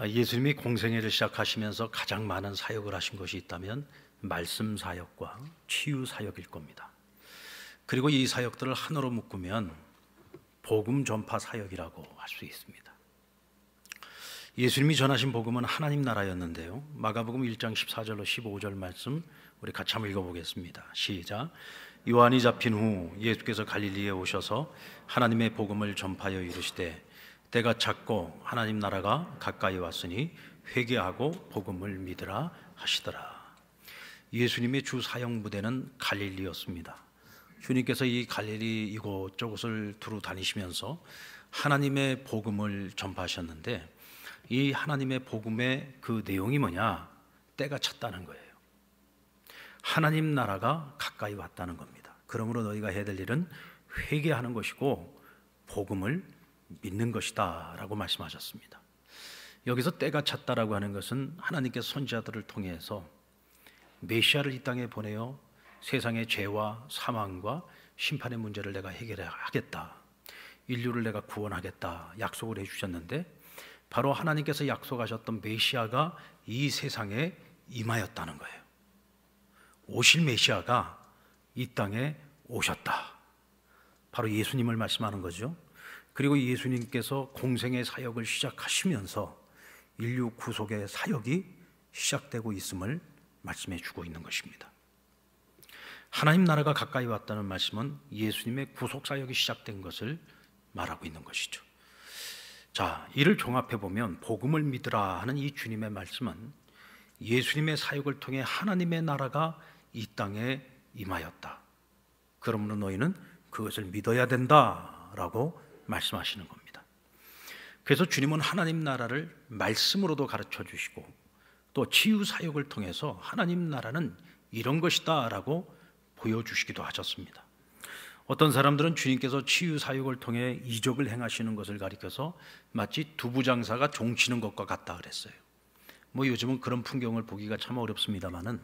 예수님이 공생애를 시작하시면서 가장 많은 사역을 하신 것이 있다면 말씀 사역과 치유 사역일 겁니다. 그리고 이 사역들을 하나로 묶으면 복음 전파 사역이라고 할 수 있습니다. 예수님이 전하신 복음은 하나님 나라였는데요, 마가복음 1장 14절로 15절 말씀 우리 같이 한번 읽어보겠습니다. 시작. 요한이 잡힌 후 예수께서 갈릴리에 오셔서 하나님의 복음을 전파하여 이르시되 때가 찼고 하나님 나라가 가까이 왔으니 회개하고 복음을 믿으라 하시더라. 예수님의 주 사역 무대는 갈릴리였습니다. 주님께서 이 갈릴리 이곳저곳을 두루 다니시면서 하나님의 복음을 전파하셨는데, 이 하나님의 복음의 그 내용이 뭐냐? 때가 찼다는 거예요. 하나님 나라가 가까이 왔다는 겁니다. 그러므로 너희가 해야 될 일은 회개하는 것이고 복음을 믿는 것이다 라고 말씀하셨습니다. 여기서 때가 찼다라고 하는 것은 하나님께서 선지자들을 통해서 메시아를 이 땅에 보내어 세상의 죄와 사망과 심판의 문제를 내가 해결하겠다, 인류를 내가 구원하겠다 약속을 해주셨는데, 바로 하나님께서 약속하셨던 메시아가 이 세상에 임하였다는 거예요. 오실 메시아가 이 땅에 오셨다, 바로 예수님을 말씀하는 거죠. 그리고 예수님께서 공생의 사역을 시작하시면서 인류 구속의 사역이 시작되고 있음을 말씀해 주고 있는 것입니다. 하나님 나라가 가까이 왔다는 말씀은 예수님의 구속 사역이 시작된 것을 말하고 있는 것이죠. 자, 이를 종합해 보면 복음을 믿으라 하는 이 주님의 말씀은 예수님의 사역을 통해 하나님의 나라가 이 땅에 임하였다, 그러므로 너희는 그것을 믿어야 된다라고 말씀하시는 겁니다. 그래서 주님은 하나님 나라를 말씀으로도 가르쳐 주시고 또 치유 사역을 통해서 하나님 나라는 이런 것이다 라고 보여주시기도 하셨습니다. 어떤 사람들은 주님께서 치유 사역을 통해 이적을 행하시는 것을 가리켜서 마치 두부 장사가 종치는 것과 같다 그랬어요. 요즘은 그런 풍경을 보기가 참 어렵습니다만은,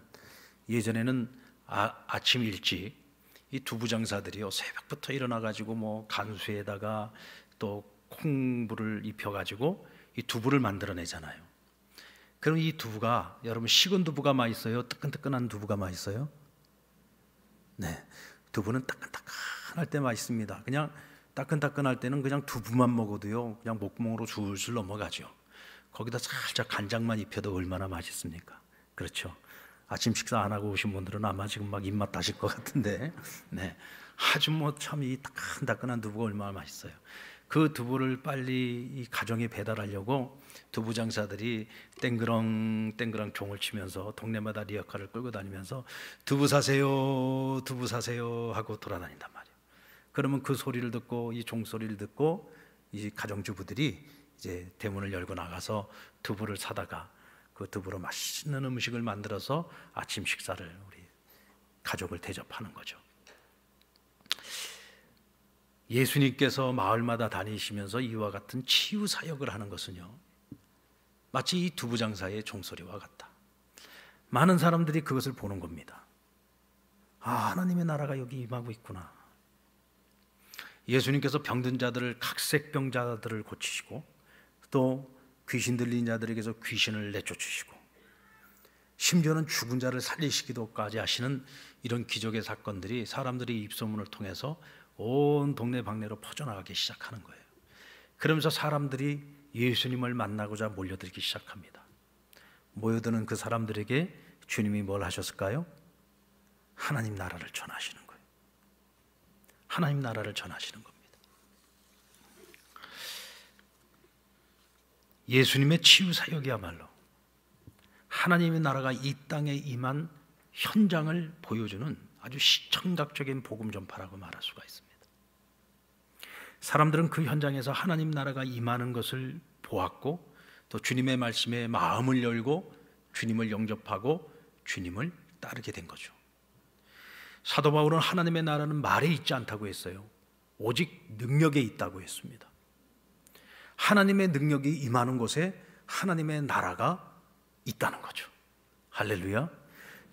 예전에는 아침 일찍 이 두부 장사들이요, 새벽부터 일어나 가지고 간수에다가 또 콩불을 입혀 가지고 이 두부를 만들어내잖아요. 그럼 이 두부가, 여러분, 식은 두부가 맛있어요? 뜨끈뜨끈한 두부가 맛있어요? 네, 두부는 따끈따끈할 때 맛있습니다. 그냥 따끈따끈할 때는 그냥 두부만 먹어도요, 그냥 목구멍으로 줄줄 넘어가죠. 거기다 살짝 간장만 입혀도 얼마나 맛있습니까? 그렇죠? 아침 식사 안 하고 오신 분들은 아마 지금 막 입맛 다실 것 같은데, 네, 아주 참 이 따끈따끈한 두부가 얼마나 맛있어요. 그 두부를 빨리 이 가정에 배달하려고 두부 장사들이 땡그렁 종을 치면서 동네마다 리어카를 끌고 다니면서 두부 사세요, 두부 사세요 하고 돌아다닌단 말이에요. 그러면 그 소리를 듣고, 이 종소리를 듣고 이 가정주부들이 이제 대문을 열고 나가서 두부를 사다가 그 두부로 맛있는 음식을 만들어서 아침 식사를 우리 가족을 대접하는 거죠. 예수님께서 마을마다 다니시면서 이와 같은 치유 사역을 하는 것은요, 마치 이 두부 장사의 종소리와 같다. 많은 사람들이 그것을 보는 겁니다. 하나님의 나라가 여기 임하고 있구나. 예수님께서 병든 자들을, 각색병자들을 고치시고 또 귀신 들린 자들에게서 귀신을 내쫓으시고 심지어는 죽은 자를 살리시기도까지 하시는 이런 기적의 사건들이 사람들의 입소문을 통해서 온 동네 방네로 퍼져나가기 시작하는 거예요. 그러면서 사람들이 예수님을 만나고자 몰려들기 시작합니다. 모여드는 그 사람들에게 주님이 뭘 하셨을까요? 하나님 나라를 전하시는 거예요. 하나님 나라를 전하시는 겁니다. 예수님의 치유 사역이야말로 하나님의 나라가 이 땅에 임한 현장을 보여주는 아주 시청각적인 복음 전파라고 말할 수가 있습니다. 사람들은 그 현장에서 하나님 나라가 임하는 것을 보았고, 또 주님의 말씀에 마음을 열고 주님을 영접하고 주님을 따르게 된 거죠. 사도 바울은 하나님의 나라는 말에 있지 않다고 했어요. 오직 능력에 있다고 했습니다. 하나님의 능력이 임하는 곳에 하나님의 나라가 있다는 거죠. 할렐루야.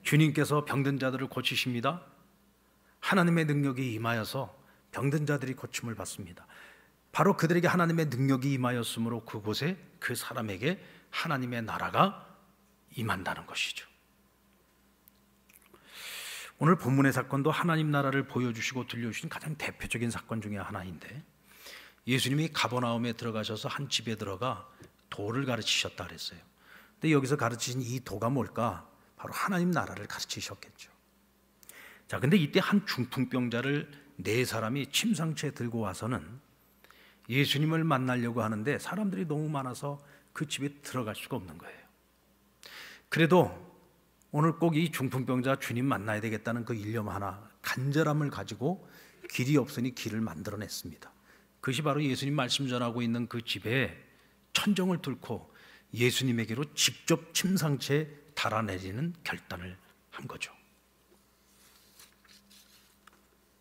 주님께서 병든 자들을 고치십니다. 하나님의 능력이 임하여서 병든 자들이 고침을 받습니다. 바로 그들에게 하나님의 능력이 임하였으므로 그곳에 그 사람에게 하나님의 나라가 임한다는 것이죠. 오늘 본문의 사건도 하나님 나라를 보여주시고 들려주신 가장 대표적인 사건 중에 하나인데, 예수님이 가버나움에 들어가셔서 한 집에 들어가 도를 가르치셨다 그랬어요. 근데 여기서 가르치신 이 도가 뭘까? 바로 하나님 나라를 가르치셨겠죠. 자, 근데 이때 한 중풍병자를 네 사람이 침상채 들고 와서는 예수님을 만나려고 하는데 사람들이 너무 많아서 그 집에 들어갈 수가 없는 거예요. 그래도 오늘 꼭 이 중풍병자 주님 만나야 되겠다는 그 일념 하나, 간절함을 가지고 길이 없으니 길을 만들어냈습니다. 그것이 바로 예수님 말씀 전하고 있는 그 집에 천정을 뚫고 예수님에게로 직접 침상채 달아내리는 결단을 한 거죠.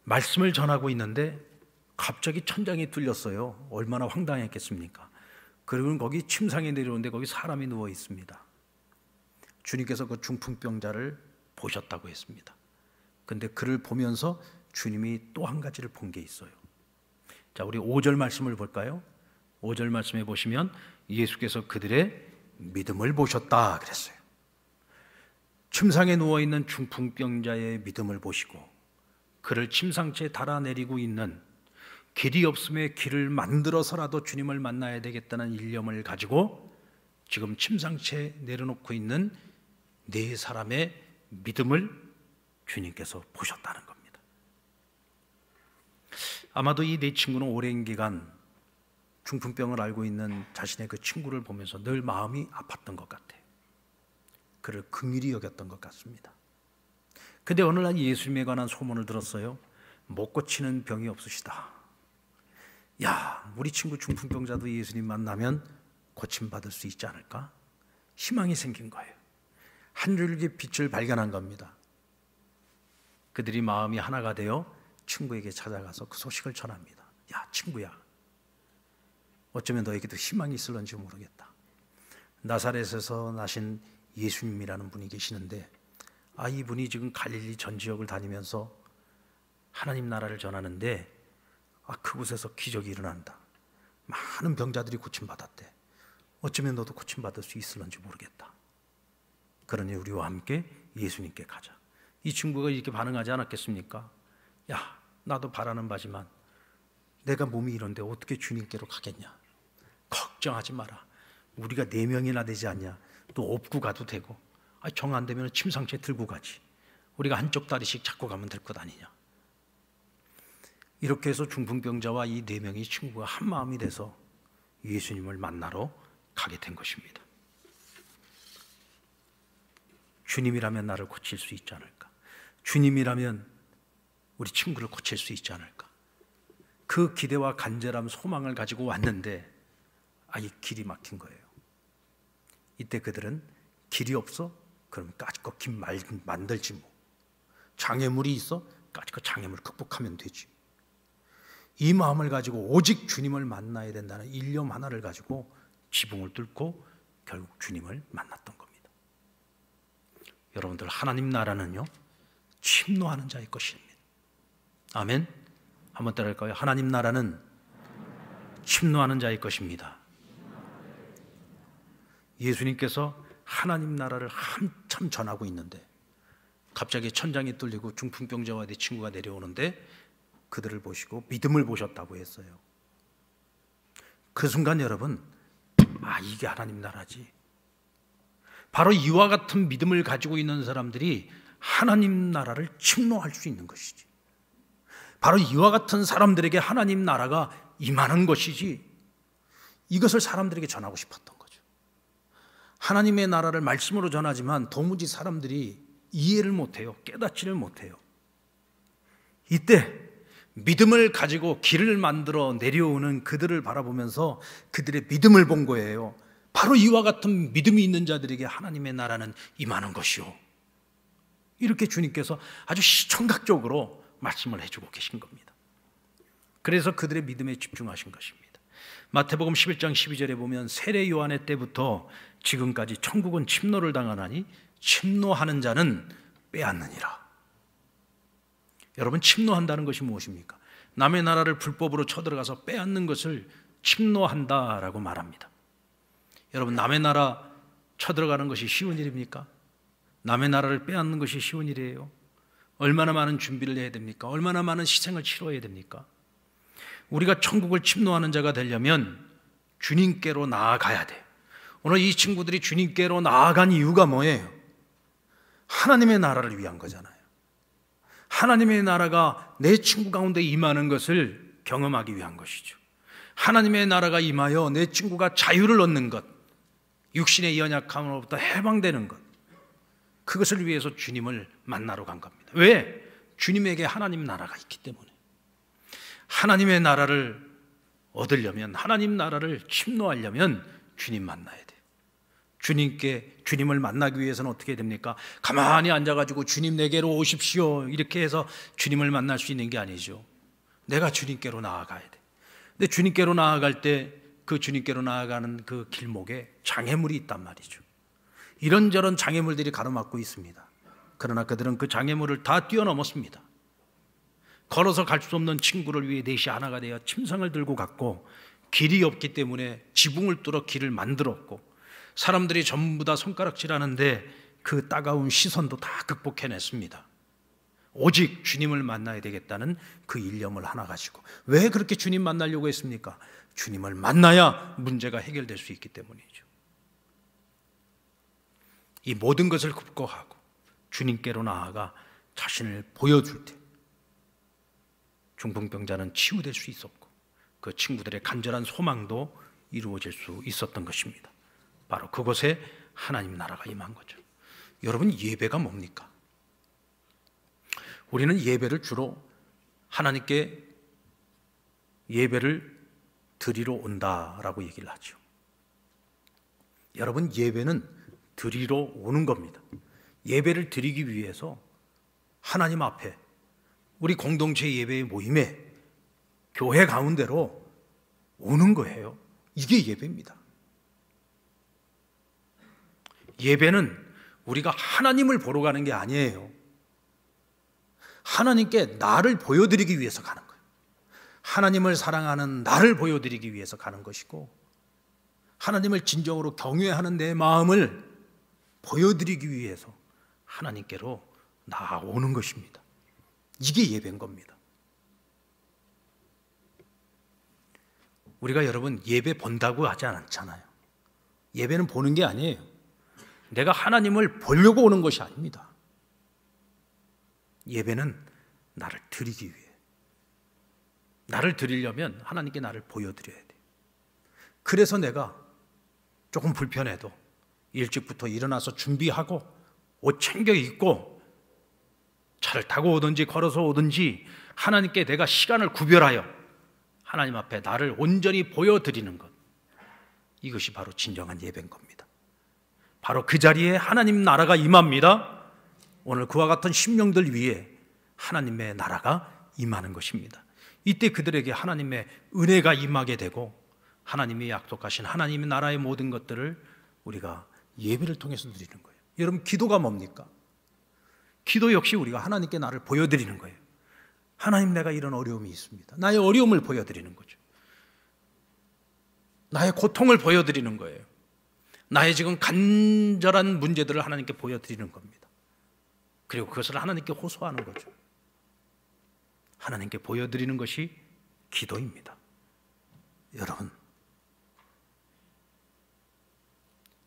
말씀을 전하고 있는데 갑자기 천장이 뚫렸어요. 얼마나 황당했겠습니까? 그리고 거기 침상에 내려오는데 거기 사람이 누워 있습니다. 주님께서 그 중풍병자를 보셨다고 했습니다. 근데 그를 보면서 주님이 또 한 가지를 본 게 있어요. 자, 우리 5절 말씀을 볼까요? 5절 말씀에 보시면 예수께서 그들의 믿음을 보셨다 그랬어요. 침상에 누워있는 중풍병자의 믿음을 보시고 그를 침상채에 달아내리고 있는, 길이 없음에 길을 만들어서라도 주님을 만나야 되겠다는 일념을 가지고 지금 침상채에 내려놓고 있는 네 사람의 믿음을 주님께서 보셨다는 겁니다. 아마도 이 네 친구는 오랜 기간 중풍병을 앓고 있는 자신의 그 친구를 보면서 늘 마음이 아팠던 것 같아요. 그를 긍휼히 여겼던 것 같습니다. 근데 어느 날 예수님에 관한 소문을 들었어요. 못 고치는 병이 없으시다. 야, 우리 친구 중풍병자도 예수님 만나면 고침받을 수 있지 않을까? 희망이 생긴 거예요. 한 줄기 빛을 발견한 겁니다. 그들이 마음이 하나가 되어 친구에게 찾아가서 그 소식을 전합니다. 야, 친구야, 어쩌면 너에게도 희망이 있을런지 모르겠다. 나사렛에서 나신 예수님이라는 분이 계시는데, 이분이 지금 갈릴리 전 지역을 다니면서 하나님 나라를 전하는데 그곳에서 기적이 일어난다. 많은 병자들이 고침받았대. 어쩌면 너도 고침받을 수 있을런지 모르겠다. 그러니 우리와 함께 예수님께 가자. 이 친구가 이렇게 반응하지 않았겠습니까? 야, 나도 바라는 바지만 내가 몸이 이런데 어떻게 주님께로 가겠냐. 걱정하지 마라. 우리가 4명이나 되지 않냐. 또 업고 가도 되고, 정 안 되면 침상채 들고 가지. 우리가 한쪽 다리씩 잡고 가면 될 것 아니냐. 이렇게 해서 중풍병자와 이 4명의 친구가 한 마음이 돼서 예수님을 만나러 가게 된 것입니다. 주님이라면 나를 고칠 수 있지 않을까? 주님이라면 우리 친구를 고칠 수 있지 않을까? 그 기대와 간절함, 소망을 가지고 왔는데 이 길이 막힌 거예요. 이때 그들은 길이 없어? 그럼 까짓거 길 만들지 뭐. 장애물이 있어? 까짓거 장애물 극복하면 되지. 이 마음을 가지고 오직 주님을 만나야 된다는 일념 하나를 가지고 지붕을 뚫고 결국 주님을 만났던 겁니다. 여러분들, 하나님 나라는요, 침노하는 자의 것입니다. 아멘. 한번 따라할까요? 하나님 나라는 침노하는 자의 것입니다. 예수님께서 하나님 나라를 한참 전하고 있는데 갑자기 천장이 뚫리고 중풍병자와 네 친구가 내려오는데 그들을 보시고 믿음을 보셨다고 했어요. 그 순간 여러분, 이게 하나님 나라지. 바로 이와 같은 믿음을 가지고 있는 사람들이 하나님 나라를 침노할 수 있는 것이지. 바로 이와 같은 사람들에게 하나님 나라가 임하는 것이지. 이것을 사람들에게 전하고 싶었던 거죠. 하나님의 나라를 말씀으로 전하지만 도무지 사람들이 이해를 못해요. 깨닫지를 못해요. 이때 믿음을 가지고 길을 만들어 내려오는 그들을 바라보면서 그들의 믿음을 본 거예요. 바로 이와 같은 믿음이 있는 자들에게 하나님의 나라는 임하는 것이요. 이렇게 주님께서 아주 시청각적으로 말씀을 해주고 계신 겁니다. 그래서 그들의 믿음에 집중하신 것입니다. 마태복음 11장 12절에 보면 세례 요한의 때부터 지금까지 천국은 침노를 당하나니 침노하는 자는 빼앗느니라. 여러분, 침노한다는 것이 무엇입니까? 남의 나라를 불법으로 쳐들어가서 빼앗는 것을 침노한다라고 말합니다. 여러분, 남의 나라 쳐들어가는 것이 쉬운 일입니까? 남의 나라를 빼앗는 것이 쉬운 일이에요? 얼마나 많은 준비를 해야 됩니까? 얼마나 많은 희생을 치러야 됩니까? 우리가 천국을 침노하는 자가 되려면 주님께로 나아가야 돼요. 오늘 이 친구들이 주님께로 나아간 이유가 뭐예요? 하나님의 나라를 위한 거잖아요. 하나님의 나라가 내 친구 가운데 임하는 것을 경험하기 위한 것이죠. 하나님의 나라가 임하여 내 친구가 자유를 얻는 것, 육신의 연약함으로부터 해방되는 것, 그것을 위해서 주님을 만나러 간 겁니다. 왜? 주님에게 하나님 나라가 있기 때문에. 하나님의 나라를 얻으려면, 하나님 나라를 침노하려면 주님 만나야 돼요. 주님을 만나기 위해서는 어떻게 됩니까? 가만히 앉아가지고 주님 내게로 오십시오 이렇게 해서 주님을 만날 수 있는 게 아니죠. 내가 주님께로 나아가야 돼. 근데 주님께로 나아갈 때 그 주님께로 나아가는 그 길목에 장애물이 있단 말이죠. 이런저런 장애물들이 가로막고 있습니다. 그러나 그들은 그 장애물을 다 뛰어넘었습니다. 걸어서 갈 수 없는 친구를 위해 넷이 하나가 되어 침상을 들고 갔고, 길이 없기 때문에 지붕을 뚫어 길을 만들었고, 사람들이 전부 다 손가락질하는데 그 따가운 시선도 다 극복해냈습니다. 오직 주님을 만나야 되겠다는 그 일념을 하나 가지고. 왜 그렇게 주님 만나려고 했습니까? 주님을 만나야 문제가 해결될 수 있기 때문이죠. 이 모든 것을 극복하고 주님께로 나아가 자신을 보여줄 때 중풍병자는 치유될 수 있었고, 그 친구들의 간절한 소망도 이루어질 수 있었던 것입니다. 바로 그곳에 하나님 나라가 임한 거죠. 여러분, 예배가 뭡니까? 우리는 예배를 주로 하나님께 예배를 드리러 온다라고 얘기를 하죠. 여러분, 예배는 드리러 오는 겁니다. 예배를 드리기 위해서 하나님 앞에, 우리 공동체 예배의 모임에, 교회 가운데로 오는 거예요. 이게 예배입니다. 예배는 우리가 하나님을 보러 가는 게 아니에요. 하나님께 나를 보여드리기 위해서 가는 거예요. 하나님을 사랑하는 나를 보여드리기 위해서 가는 것이고, 하나님을 진정으로 경외하는 내 마음을 보여드리기 위해서 하나님께로 나아오는 것입니다. 이게 예배인 겁니다. 우리가 여러분 예배 본다고 하지 않잖아요. 예배는 보는 게 아니에요. 내가 하나님을 보려고 오는 것이 아닙니다. 예배는 나를 드리기 위해, 나를 드리려면 하나님께 나를 보여드려야 돼요. 그래서 내가 조금 불편해도 일찍부터 일어나서 준비하고 옷 챙겨 입고 차를 타고 오든지 걸어서 오든지 하나님께 내가 시간을 구별하여 하나님 앞에 나를 온전히 보여드리는 것, 이것이 바로 진정한 예배인 겁니다. 바로 그 자리에 하나님 나라가 임합니다. 오늘 그와 같은 심령들 위에 하나님의 나라가 임하는 것입니다. 이때 그들에게 하나님의 은혜가 임하게 되고, 하나님이 약속하신 하나님의 나라의 모든 것들을 우리가 예배를 통해서 드리는 거예요. 여러분, 기도가 뭡니까? 기도 역시 우리가 하나님께 나를 보여드리는 거예요. 하나님, 내가 이런 어려움이 있습니다. 나의 어려움을 보여드리는 거죠. 나의 고통을 보여드리는 거예요. 나의 지금 간절한 문제들을 하나님께 보여드리는 겁니다. 그리고 그것을 하나님께 호소하는 거죠. 하나님께 보여드리는 것이 기도입니다. 여러분,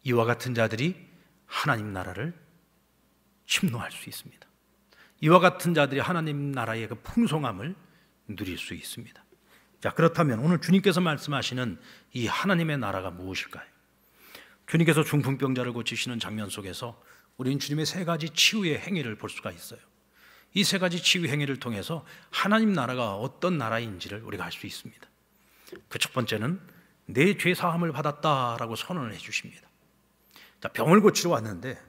이와 같은 자들이 하나님 나라를 침노할 수 있습니다. 이와 같은 자들이 하나님 나라의 그 풍성함을 누릴 수 있습니다. 자, 그렇다면 오늘 주님께서 말씀하시는 이 하나님의 나라가 무엇일까요? 주님께서 중풍병자를 고치시는 장면 속에서 우리는 주님의 세 가지 치유의 행위를 볼 수가 있어요. 이 세 가지 치유 행위를 통해서 하나님 나라가 어떤 나라인지를 우리가 알 수 있습니다. 그 첫 번째는 내 죄 사함을 받았다라고 선언을 해 주십니다. 자, 병을 고치러 왔는데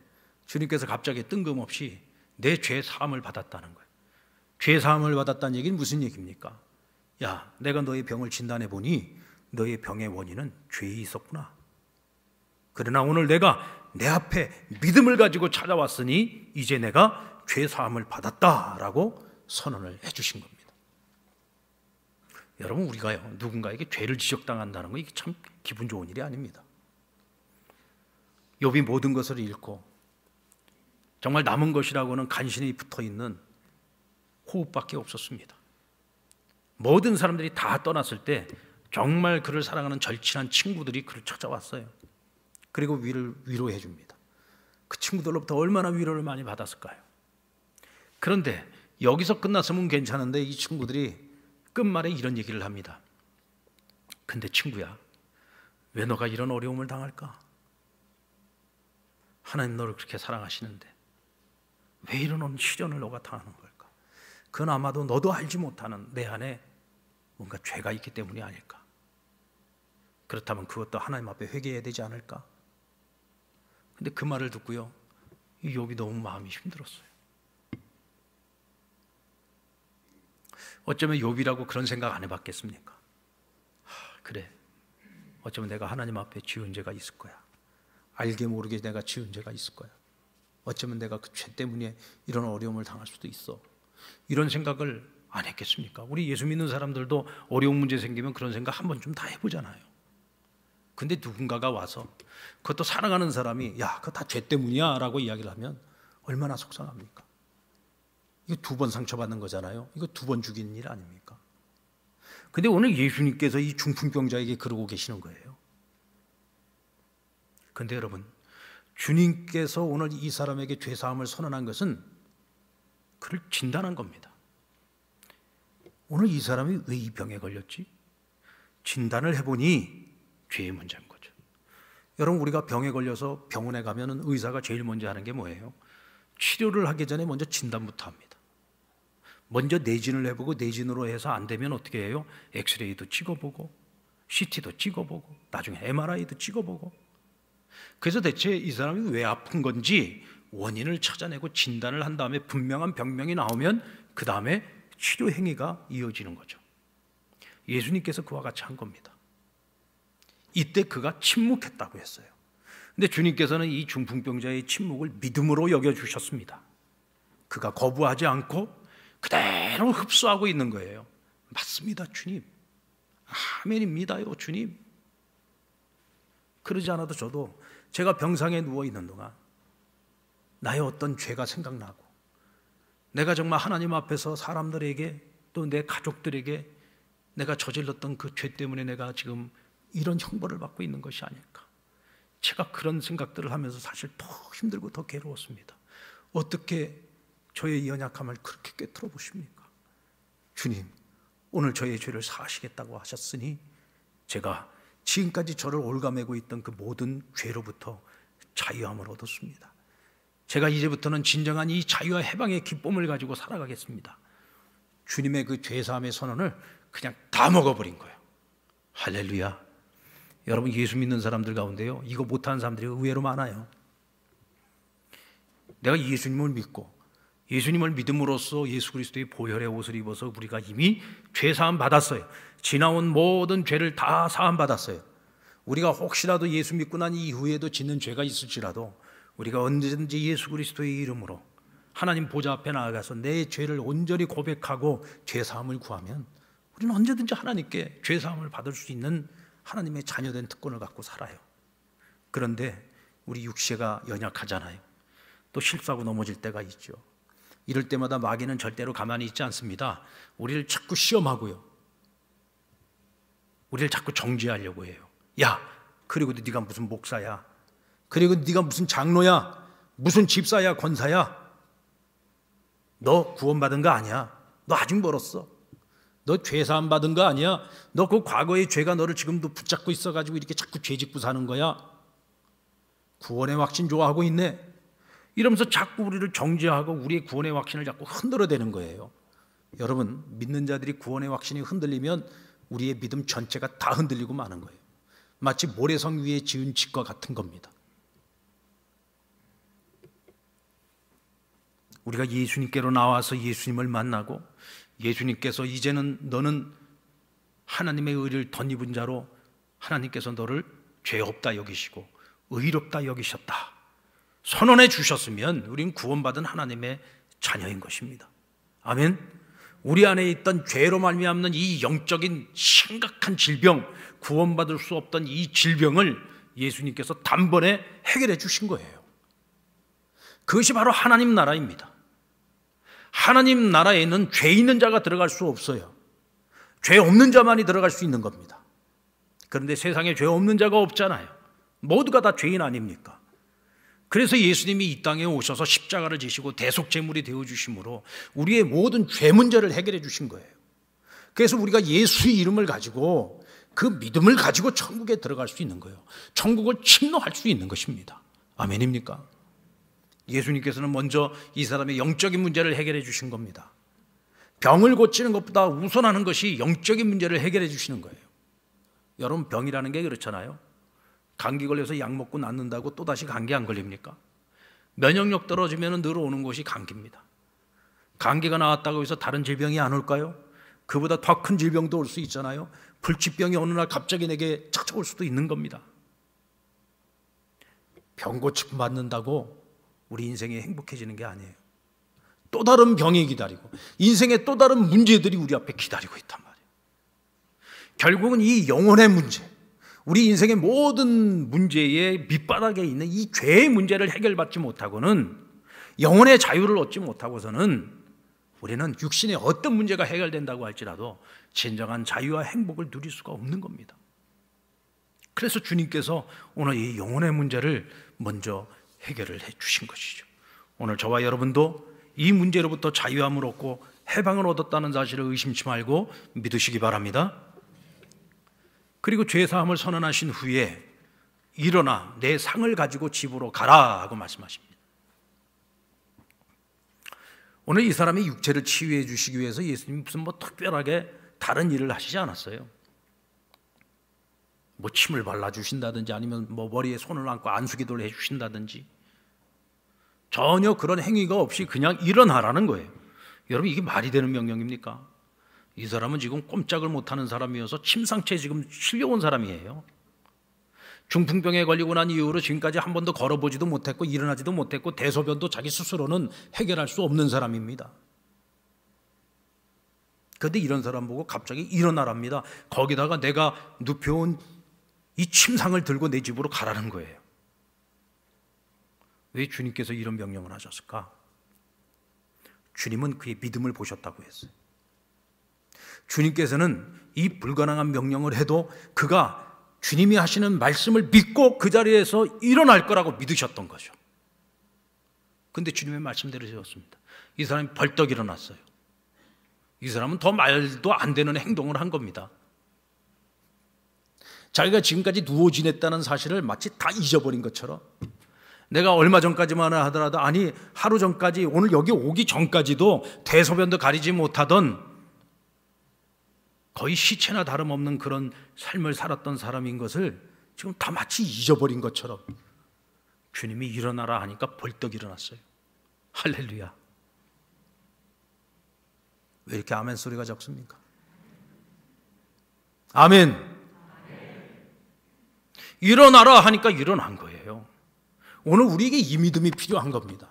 주님께서 갑자기 뜬금없이 내 죄 사함을 받았다는 거예요. 죄 사함을 받았다는 얘기는 무슨 얘기입니까? 야, 내가 너의 병을 진단해 보니 너의 병의 원인은 죄에 있었구나. 그러나 오늘 내가 내 앞에 믿음을 가지고 찾아왔으니 이제 내가 죄 사함을 받았다라고 선언을 해 주신 겁니다. 여러분, 우리가요, 누군가에게 죄를 지적당한다는 거, 이게 참 기분 좋은 일이 아닙니다. 욥이 모든 것을 잃고 정말 남은 것이라고는 간신히 붙어있는 호흡밖에 없었습니다. 모든 사람들이 다 떠났을 때 정말 그를 사랑하는 절친한 친구들이 그를 찾아왔어요. 그리고 위로해 줍니다. 그 친구들로부터 얼마나 위로를 많이 받았을까요? 그런데 여기서 끝났으면 괜찮은데 이 친구들이 끝말에 이런 얘기를 합니다. 근데 친구야, 왜 너가 이런 어려움을 당할까? 하나님 너를 그렇게 사랑하시는데 왜 이런 시련을 너가 당하는 걸까? 그건 아마도 너도 알지 못하는 내 안에 뭔가 죄가 있기 때문이 아닐까? 그렇다면 그것도 하나님 앞에 회개해야 되지 않을까? 근데 그 말을 듣고요, 이 욥이 너무 마음이 힘들었어요. 어쩌면 욥이라고 그런 생각 안 해봤겠습니까? 그래, 어쩌면 내가 하나님 앞에 지은 죄가 있을 거야. 알게 모르게 내가 지은 죄가 있을 거야. 어쩌면 내가 그 죄 때문에 이런 어려움을 당할 수도 있어. 이런 생각을 안 했겠습니까? 우리 예수 믿는 사람들도 어려운 문제 생기면 그런 생각 한 번쯤 다 해보잖아요. 근데 누군가가 와서, 그것도 사랑하는 사람이 야, 그거 다 죄 때문이야 라고 이야기를 하면 얼마나 속상합니까? 이거 2번 상처받는 거잖아요. 이거 2번 죽이는 일 아닙니까? 근데 오늘 예수님께서 이 중풍병자에게 그러고 계시는 거예요. 근데 여러분, 주님께서 오늘 이 사람에게 죄사함을 선언한 것은 그를 진단한 겁니다. 오늘 이 사람이 왜 이 병에 걸렸지? 진단을 해보니 죄의 문제인 거죠. 여러분, 우리가 병에 걸려서 병원에 가면 의사가 제일 먼저 하는 게 뭐예요? 치료를 하기 전에 먼저 진단부터 합니다. 먼저 내진을 해보고, 내진으로 해서 안 되면 어떻게 해요? 엑스레이도 찍어보고 CT도 찍어보고 나중에 MRI도 찍어보고. 그래서 대체 이 사람이 왜 아픈 건지 원인을 찾아내고 진단을 한 다음에 분명한 병명이 나오면 그 다음에 치료 행위가 이어지는 거죠. 예수님께서 그와 같이 한 겁니다. 이때 그가 침묵했다고 했어요. 근데 주님께서는 이 중풍병자의 침묵을 믿음으로 여겨주셨습니다. 그가 거부하지 않고 그대로 흡수하고 있는 거예요. 맞습니다, 주님. 아멘입니다요, 주님. 그러지 않아도 저도 제가 병상에 누워있는 동안 나의 어떤 죄가 생각나고, 내가 정말 하나님 앞에서 사람들에게 또 내 가족들에게 내가 저질렀던 그 죄 때문에 내가 지금 이런 형벌을 받고 있는 것이 아닐까, 제가 그런 생각들을 하면서 사실 더 힘들고 더 괴로웠습니다. 어떻게 저의 연약함을 그렇게 꿰뚫어 보십니까? 주님, 오늘 저의 죄를 사하시겠다고 하셨으니 제가 지금까지 저를 올가매고 있던 그 모든 죄로부터 자유함을 얻었습니다. 제가 이제부터는 진정한 이 자유와 해방의 기쁨을 가지고 살아가겠습니다. 주님의 그 죄사함의 선언을 그냥 다 먹어버린 거예요. 할렐루야. 여러분, 예수 믿는 사람들 가운데요, 이거 못하는 사람들이 의외로 많아요. 내가 예수님을 믿고 예수님을 믿음으로써 예수 그리스도의 보혈의 옷을 입어서 우리가 이미 죄사함 받았어요. 지나온 모든 죄를 다 사함 받았어요. 우리가 혹시라도 예수 믿고 난 이후에도 짓는 죄가 있을지라도 우리가 언제든지 예수 그리스도의 이름으로 하나님 보좌 앞에 나아가서 내 죄를 온전히 고백하고 죄사함을 구하면 우리는 언제든지 하나님께 죄사함을 받을 수 있는 하나님의 자녀된 특권을 갖고 살아요. 그런데 우리 육체가 연약하잖아요. 또 실수하고 넘어질 때가 있죠. 이럴 때마다 마귀는 절대로 가만히 있지 않습니다. 우리를 자꾸 시험하고요, 우리를 자꾸 정죄하려고 해요. 야, 그리고 네가 무슨 목사야, 그리고 네가 무슨 장로야, 무슨 집사야, 권사야, 너 구원받은 거 아니야, 너 아직 멀었어, 너 죄사함 받은 거 아니야, 너 그 과거의 죄가 너를 지금도 붙잡고 있어가지고 이렇게 자꾸 죄 짓고 사는 거야, 구원의 확신 좋아하고 있네, 이러면서 자꾸 우리를 정죄하고 우리의 구원의 확신을 자꾸 흔들어대는 거예요. 여러분, 믿는 자들이 구원의 확신이 흔들리면 우리의 믿음 전체가 다 흔들리고 마는 거예요. 마치 모래성 위에 지은 집과 같은 겁니다. 우리가 예수님께로 나와서 예수님을 만나고 예수님께서 이제는 너는 하나님의 의를 덧입은 자로 하나님께서 너를 죄 없다 여기시고 의롭다 여기셨다 선언해 주셨으면 우리는 구원받은 하나님의 자녀인 것입니다. 아멘. 우리 안에 있던 죄로 말미암는 이 영적인 심각한 질병, 구원받을 수 없던 이 질병을 예수님께서 단번에 해결해 주신 거예요. 그것이 바로 하나님 나라입니다. 하나님 나라에는 죄 있는 자가 들어갈 수 없어요. 죄 없는 자만이 들어갈 수 있는 겁니다. 그런데 세상에 죄 없는 자가 없잖아요. 모두가 다 죄인 아닙니까? 그래서 예수님이 이 땅에 오셔서 십자가를 지시고 대속제물이 되어주심으로 우리의 모든 죄 문제를 해결해 주신 거예요. 그래서 우리가 예수의 이름을 가지고 그 믿음을 가지고 천국에 들어갈 수 있는 거예요. 천국을 침노할 수 있는 것입니다. 아멘입니까? 예수님께서는 먼저 이 사람의 영적인 문제를 해결해 주신 겁니다. 병을 고치는 것보다 우선하는 것이 영적인 문제를 해결해 주시는 거예요. 여러분, 병이라는 게 그렇잖아요. 감기 걸려서 약 먹고 낫는다고 또다시 감기 안 걸립니까? 면역력 떨어지면 늘 오는 것이 감기입니다. 감기가 나왔다고 해서 다른 질병이 안 올까요? 그보다 더 큰 질병도 올 수 있잖아요. 불치병이 어느 날 갑자기 내게 찾아올 수도 있는 겁니다. 병 고침 받는다고 우리 인생이 행복해지는 게 아니에요. 또 다른 병이 기다리고 인생의 또 다른 문제들이 우리 앞에 기다리고 있단 말이에요. 결국은 이 영혼의 문제, 우리 인생의 모든 문제의 밑바닥에 있는 이 죄의 문제를 해결받지 못하고는, 영혼의 자유를 얻지 못하고서는 우리는 육신의 어떤 문제가 해결된다고 할지라도 진정한 자유와 행복을 누릴 수가 없는 겁니다. 그래서 주님께서 오늘 이 영혼의 문제를 먼저 해결을 해 주신 것이죠. 오늘 저와 여러분도 이 문제로부터 자유함을 얻고 해방을 얻었다는 사실을 의심치 말고 믿으시기 바랍니다. 그리고 죄사함을 선언하신 후에 일어나 내 상을 가지고 집으로 가라 하고 말씀하십니다. 오늘 이 사람의 육체를 치유해 주시기 위해서 예수님이 무슨 특별하게 다른 일을 하시지 않았어요. 침을 발라주신다든지 아니면 머리에 손을 얹고 안수기도를 해주신다든지 전혀 그런 행위가 없이 그냥 일어나라는 거예요. 여러분, 이게 말이 되는 명령입니까? 이 사람은 지금 꼼짝을 못하는 사람이어서 침상체에 지금 실려온 사람이에요. 중풍병에 걸리고 난 이후로 지금까지 한 번도 걸어보지도 못했고 일어나지도 못했고 대소변도 자기 스스로는 해결할 수 없는 사람입니다. 그런데 이런 사람 보고 갑자기 일어나랍니다. 거기다가 내가 눕혀온 이 침상을 들고 내 집으로 가라는 거예요. 왜 주님께서 이런 명령을 하셨을까? 주님은 그의 믿음을 보셨다고 했어요. 주님께서는 이 불가능한 명령을 해도 그가 주님이 하시는 말씀을 믿고 그 자리에서 일어날 거라고 믿으셨던 거죠. 그런데 주님의 말씀대로 되었습니다. 이 사람이 벌떡 일어났어요. 이 사람은 더 말도 안 되는 행동을 한 겁니다. 자기가 지금까지 누워 지냈다는 사실을 마치 다 잊어버린 것처럼, 내가 얼마 전까지만 하더라도, 아니 하루 전까지, 오늘 여기 오기 전까지도 대소변도 가리지 못하던 거의 시체나 다름없는 그런 삶을 살았던 사람인 것을 지금 다 마치 잊어버린 것처럼 주님이 일어나라 하니까 벌떡 일어났어요. 할렐루야. 왜 이렇게 아멘 소리가 적습니까? 아멘. 일어나라 하니까 일어난 거예요. 오늘 우리에게 이 믿음이 필요한 겁니다.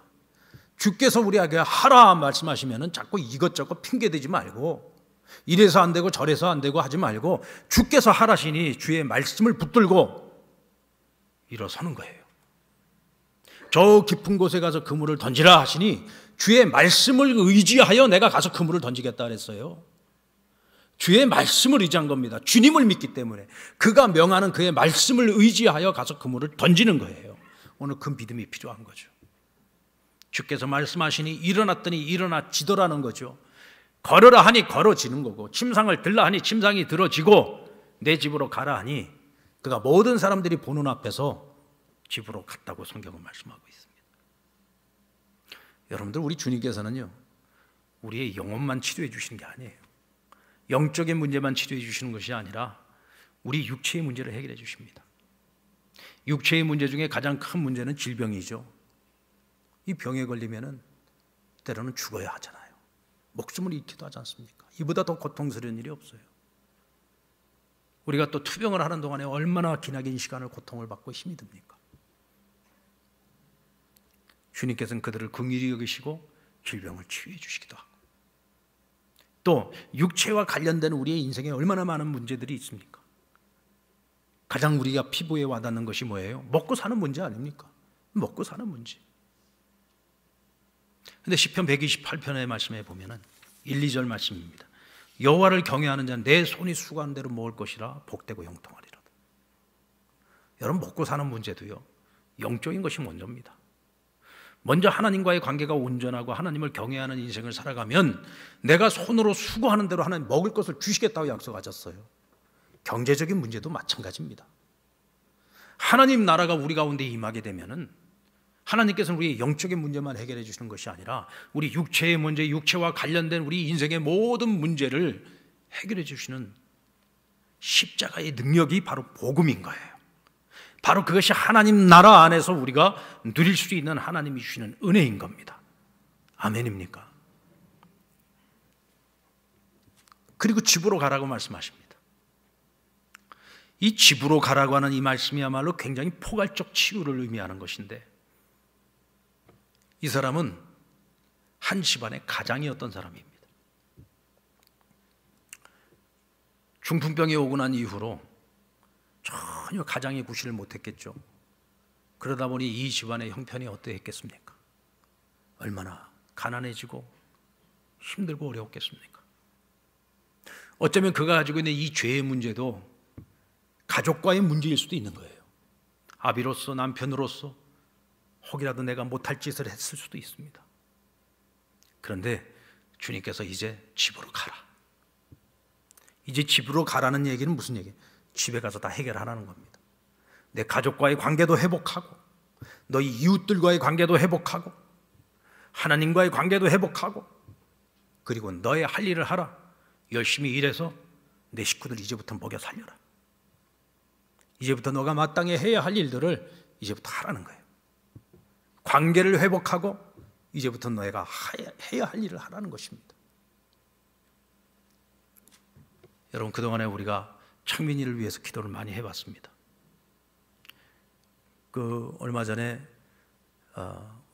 주께서 우리에게 하라 말씀하시면 자꾸 이것저것 핑계대지 말고, 이래서 안 되고 저래서 안 되고 하지 말고 주께서 하라시니 주의 말씀을 붙들고 일어서는 거예요. 저 깊은 곳에 가서 그물을 던지라 하시니 주의 말씀을 의지하여 내가 가서 그물을 던지겠다 그랬어요. 주의 말씀을 의지한 겁니다. 주님을 믿기 때문에 그가 명하는 그의 말씀을 의지하여 가서 그물을 던지는 거예요. 오늘 그 믿음이 필요한 거죠. 주께서 말씀하시니 일어났더니 일어나지더라는 거죠. 걸으라 하니 걸어지는 거고, 침상을 들라 하니 침상이 들어지고, 내 집으로 가라 하니 그가 모든 사람들이 보는 앞에서 집으로 갔다고 성경은 말씀하고 있습니다. 여러분들, 우리 주님께서는요, 우리의 영혼만 치료해 주시는 게 아니에요. 영적인 문제만 치료해 주시는 것이 아니라 우리 육체의 문제를 해결해 주십니다. 육체의 문제 중에 가장 큰 문제는 질병이죠. 이 병에 걸리면은 때로는 죽어야 하잖아요. 목숨을 잃기도 하지 않습니까? 이보다 더 고통스러운 일이 없어요. 우리가 또 투병을 하는 동안에 얼마나 기나긴 시간을 고통을 받고 힘이 듭니까? 주님께서는 그들을 긍휼히 여기시고 질병을 치유해 주시기도 하고, 또 육체와 관련된 우리의 인생에 얼마나 많은 문제들이 있습니까? 가장 우리가 피부에 와닿는 것이 뭐예요? 먹고 사는 문제 아닙니까? 먹고 사는 문제. 근데 시편 128편의 말씀에 보면은 1, 2절 말씀입니다. 여호와를 경외하는 자는 내 손이 수고한 대로 먹을 것이라 복되고 형통하리로다. 여러분, 먹고 사는 문제도요, 영적인 것이 먼저입니다. 먼저 하나님과의 관계가 온전하고 하나님을 경외하는 인생을 살아가면 내가 손으로 수고하는 대로 하나님 먹을 것을 주시겠다고 약속하셨어요. 경제적인 문제도 마찬가지입니다. 하나님 나라가 우리 가운데 임하게 되면은 하나님께서는 우리의 영적인 문제만 해결해 주시는 것이 아니라 우리 육체의 문제, 육체와 관련된 우리 인생의 모든 문제를 해결해 주시는 십자가의 능력이 바로 복음인 거예요. 바로 그것이 하나님 나라 안에서 우리가 누릴 수 있는 하나님이 주시는 은혜인 겁니다. 아멘입니까? 그리고 집으로 가라고 말씀하십니다. 이 집으로 가라고 하는 이 말씀이야말로 굉장히 포괄적 치유를 의미하는 것인데, 이 사람은 한 집안의 가장이었던 사람입니다. 중풍병이 오고 난 이후로 전혀 가장의 구실을 못했겠죠. 그러다 보니 이 집안의 형편이 어떠했겠습니까? 얼마나 가난해지고 힘들고 어려웠겠습니까? 어쩌면 그가 가지고 있는 이 죄의 문제도 가족과의 문제일 수도 있는 거예요. 아비로서, 남편으로서 혹이라도 내가 못할 짓을 했을 수도 있습니다. 그런데 주님께서 이제 집으로 가라. 이제 집으로 가라는 얘기는 무슨 얘기예요? 집에 가서 다 해결하라는 겁니다. 내 가족과의 관계도 회복하고, 너희 이웃들과의 관계도 회복하고, 하나님과의 관계도 회복하고, 그리고 너의 할 일을 하라. 열심히 일해서 내 식구들 이제부터 먹여 살려라. 이제부터 너가 마땅히 해야 할 일들을 이제부터 하라는 거예요. 관계를 회복하고 이제부터 너희가 해야 할 일을 하라는 것입니다. 여러분, 그동안에 우리가 창민이를 위해서 기도를 많이 해봤습니다. 얼마 전에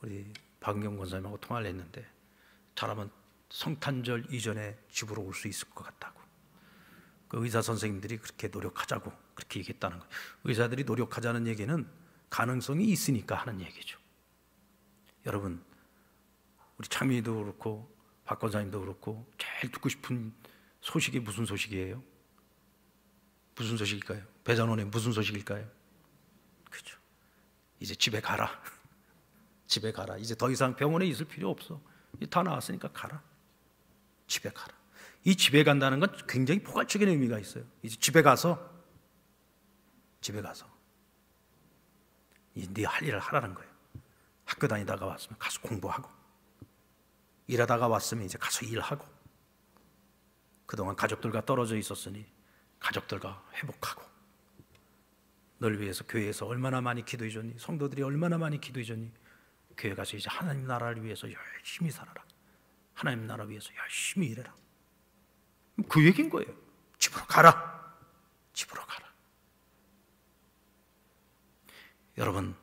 우리 박은경 권사님하고 통화를 했는데, 잘하면 성탄절 이전에 집으로 올 수 있을 것 같다고. 그 의사 선생님들이 그렇게 노력하자고 그렇게 얘기했다는 거예요. 의사들이 노력하자는 얘기는 가능성이 있으니까 하는 얘기죠. 여러분, 우리 창민이도 그렇고 박 권사님도 그렇고 제일 듣고 싶은 소식이 무슨 소식이에요? 무슨 소식일까요? 배전원의 무슨 소식일까요? 그렇죠. 이제 집에 가라. 집에 가라. 이제 더 이상 병원에 있을 필요 없어. 이제 다 나왔으니까 가라. 집에 가라. 이 집에 간다는 건 굉장히 포괄적인 의미가 있어요. 이제 집에 가서 네 할 일을 하라는 거예요. 학교 다니다가 왔으면 가서 공부하고, 일하다가 왔으면 이제 가서 일하고, 그동안 가족들과 떨어져 있었으니 가족들과 회복하고, 널 위해서 교회에서 얼마나 많이 기도해 줬니? 성도들이 얼마나 많이 기도해 줬니? 교회 가서 이제 하나님 나라를 위해서 열심히 살아라. 하나님 나라 위해서 열심히 일해라. 그 얘기인 거예요. 집으로 가라. 집으로 가라. 여러분,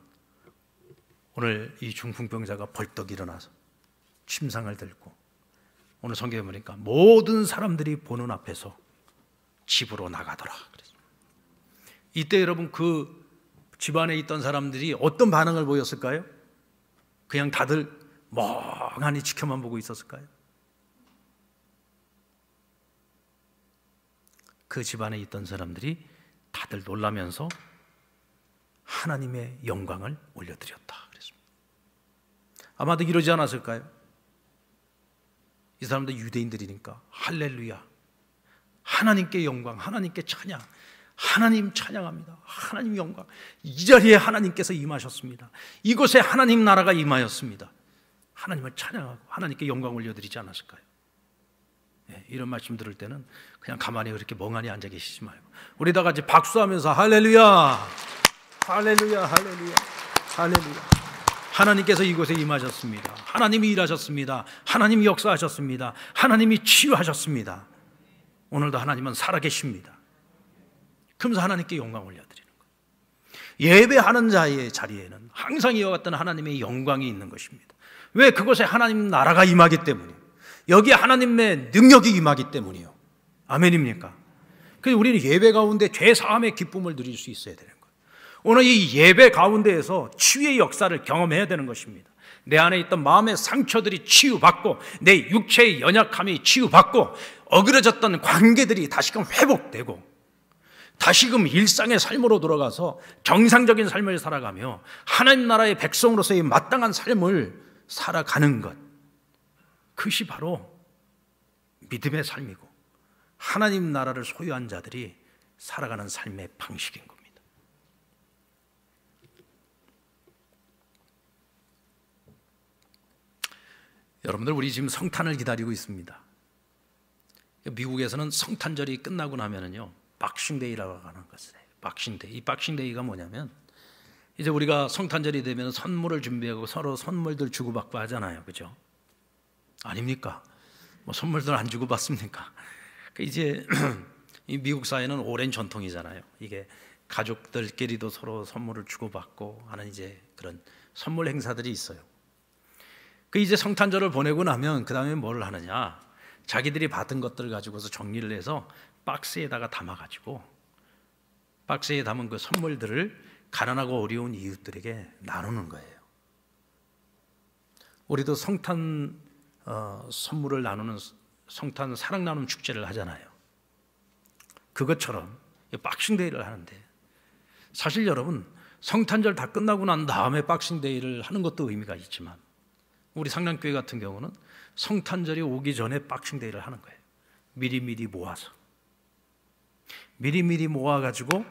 오늘 이 중풍병자가 벌떡 일어나서 침상을 들고, 오늘 성경에 보니까 모든 사람들이 보는 앞에서 집으로 나가더라. 이때 여러분, 그 집안에 있던 사람들이 어떤 반응을 보였을까요? 그냥 다들 멍하니 지켜만 보고 있었을까요? 그 집안에 있던 사람들이 다들 놀라면서 하나님의 영광을 올려드렸다 그랬습니다. 아마도 이러지 않았을까요? 이 사람들 유대인들이니까 할렐루야, 하나님께 영광, 하나님께 찬양, 하나님 찬양합니다. 하나님 영광. 이 자리에 하나님께서 임하셨습니다. 이곳에 하나님 나라가 임하였습니다. 하나님을 찬양하고 하나님께 영광 올려드리지 않았을까요? 네, 이런 말씀 들을 때는 그냥 가만히 그렇게 멍하니 앉아 계시지 말고 우리 다 같이 박수하면서 할렐루야, 할렐루야, 할렐루야, 할렐루야. 하나님께서 이곳에 임하셨습니다. 하나님이 일하셨습니다. 하나님이 역사하셨습니다. 하나님이 치유하셨습니다. 오늘도 하나님은 살아계십니다. 그러면서 하나님께 영광 올려드리는 거예요. 예배하는 자의 자리에는 항상 이와 같은 하나님의 영광이 있는 것입니다. 왜? 그곳에 하나님 나라가 임하기 때문이에요. 여기에 하나님의 능력이 임하기 때문이에요. 아멘입니까? 그래서 우리는 예배 가운데 죄 사함의 기쁨을 누릴 수 있어야 되는 거예요. 오늘 이 예배 가운데에서 치유의 역사를 경험해야 되는 것입니다. 내 안에 있던 마음의 상처들이 치유받고 내 육체의 연약함이 치유받고 어그러졌던 관계들이 다시금 회복되고 다시금 일상의 삶으로 돌아가서 정상적인 삶을 살아가며 하나님 나라의 백성으로서의 마땅한 삶을 살아가는 것, 그것이 바로 믿음의 삶이고 하나님 나라를 소유한 자들이 살아가는 삶의 방식인 겁니다. 여러분들, 우리 지금 성탄을 기다리고 있습니다. 미국에서는 성탄절이 끝나고 나면은요, 박싱데이라고 하는 것이에요. 박싱데이. 이 박싱데이가 뭐냐면, 이제 우리가 성탄절이 되면 선물을 준비하고 서로 선물들 주고받고 하잖아요, 그죠? 아닙니까? 뭐 선물들 안 주고받습니까? 이제 이 미국 사회는 오랜 전통이잖아요. 이게 가족들끼리도 서로 선물을 주고받고 하는 이제 그런 선물 행사들이 있어요. 그 이제 성탄절을 보내고 나면 그 다음에 뭘 하느냐? 자기들이 받은 것들을 가지고서 정리를 해서 박스에다가 담아가지고 박스에 담은 그 선물들을 가난하고 어려운 이웃들에게 나누는 거예요. 우리도 성탄 선물을 나누는 성탄 사랑 나눔 축제를 하잖아요. 그것처럼 박싱데이를 하는데, 사실 여러분, 성탄절 다 끝나고 난 다음에 박싱데이를 하는 것도 의미가 있지만 우리 상량교회 같은 경우는 성탄절이 오기 전에 박싱데이를 하는 거예요. 미리미리 모아서 미리미리 모아가지고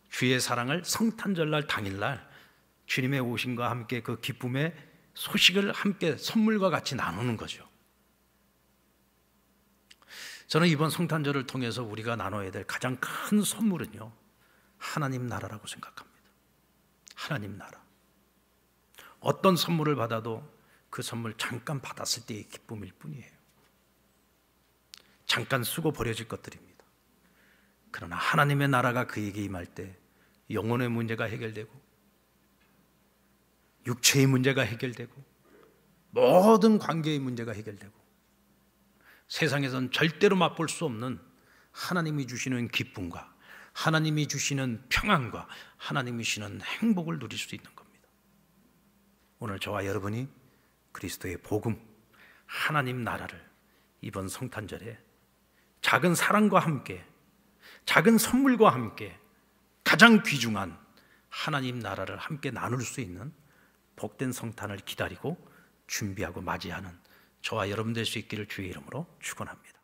주의 사랑을 성탄절날 당일날 주님의 오심과 함께 그 기쁨의 소식을 함께 선물과 같이 나누는 거죠. 저는 이번 성탄절을 통해서 우리가 나눠야 될 가장 큰 선물은요, 하나님 나라라고 생각합니다. 하나님 나라. 어떤 선물을 받아도 그 선물 잠깐 받았을 때의 기쁨일 뿐이에요. 잠깐 쓰고 버려질 것들입니다. 그러나 하나님의 나라가 그에게 임할 때 영혼의 문제가 해결되고 육체의 문제가 해결되고 모든 관계의 문제가 해결되고 세상에선 절대로 맛볼 수 없는 하나님이 주시는 기쁨과 하나님이 주시는 평안과 하나님이 주시는 행복을 누릴 수 있는 겁니다. 오늘 저와 여러분이 그리스도의 복음, 하나님 나라를 이번 성탄절에 작은 사랑과 함께, 작은 선물과 함께 가장 귀중한 하나님 나라를 함께 나눌 수 있는 복된 성탄을 기다리고 준비하고 맞이하는 저와 여러분 될 수 있기를 주의 이름으로 축원합니다.